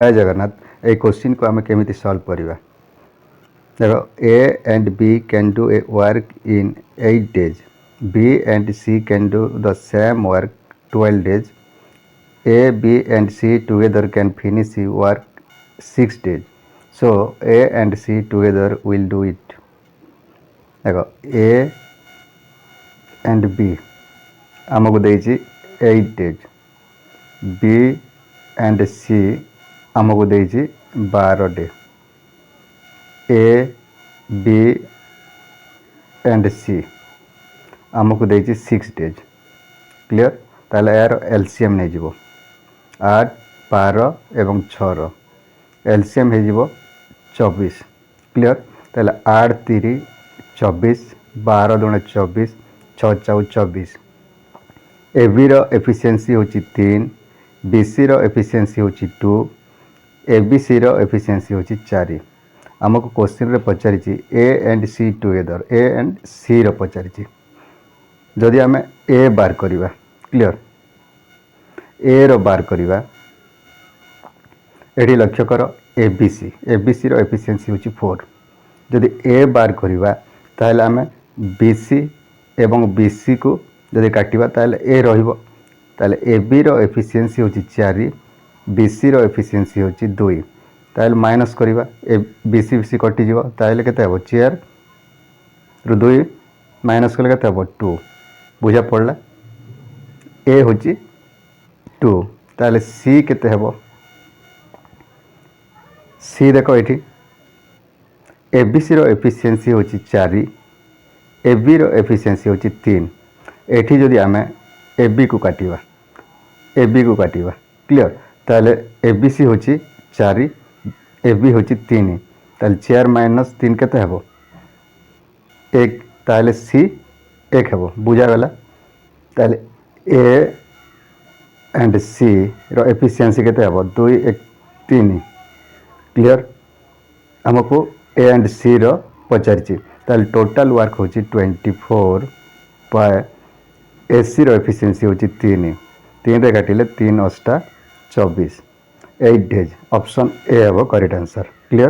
जय जगन्नाथ ए क्वेश्चन को आम केमी सल्व करवा देखो A and B can do a work in 8 days B and C can do the same work 12 days A B and C together can finish the work 6 days so A and C together will do it देखो A and B आमको देछि 8 days B and सी आमको देछि 12 day A B and सी आमको देछि 6 days clear ताले यार LCM नहीं जीवो 8 12 एवं 6 एलसीएम हे जीवो 24 क्लियर ताले 8 3 24 12 दूने 24 6 4 24 एबी रो एफिशिएंसी होची 3 बीसी रो एफिशिएंसी होची 2 एबीसी रो एफिशिएंसी होची 4 आमको क्वेश्चन रे पचारिछि A and C together A and C रो पचारिछि जदि आमे ए बार करिवा क्लियर ए रो बार करिवा एठी लक्ष्य करो एबीसी रो एफिशिएंसी होची 4 जदि ए बार करिवा ताहले आमे बीसी एवं बीसी को जदि काटिवा ताहले ए रहिबो ताहले एबी रो एफिशिएंसी होची 4 बीसी रो एफिशिएंसी होची 2 ताहले माइनस करिवा ए बीसी बीसी कटि जीवो ताहले केते हबो 4 रु 2 माइनस कले केते हबो 2 बुझा पड़ला ए होची 2 ताहले सी केते हबो सी देखो एठी एबीसी रो एफिशिएंसी होची 4 एबी रो एफिशिएंसी होची 3 एठी जदि आमे एबी को काटिवा क्लियर ताले एबीसी होची 4 एबी होची 3 ताले 4 माइनस 3 केते हबो 1 ताले सी 1 हबो बुझा गला ताले ए एंड सी रो एफिशिएंसी केते हबो 2 1 3 क्लियर हमको ए एंड सी रो पचारिछि ताले टोटल वर्क होची 24 बाय एसी रो एफिशिएंसी होची 3 रे काटिले 3 8 24 8 days ऑप्शन ए हबो करेक्ट आंसर क्लियर।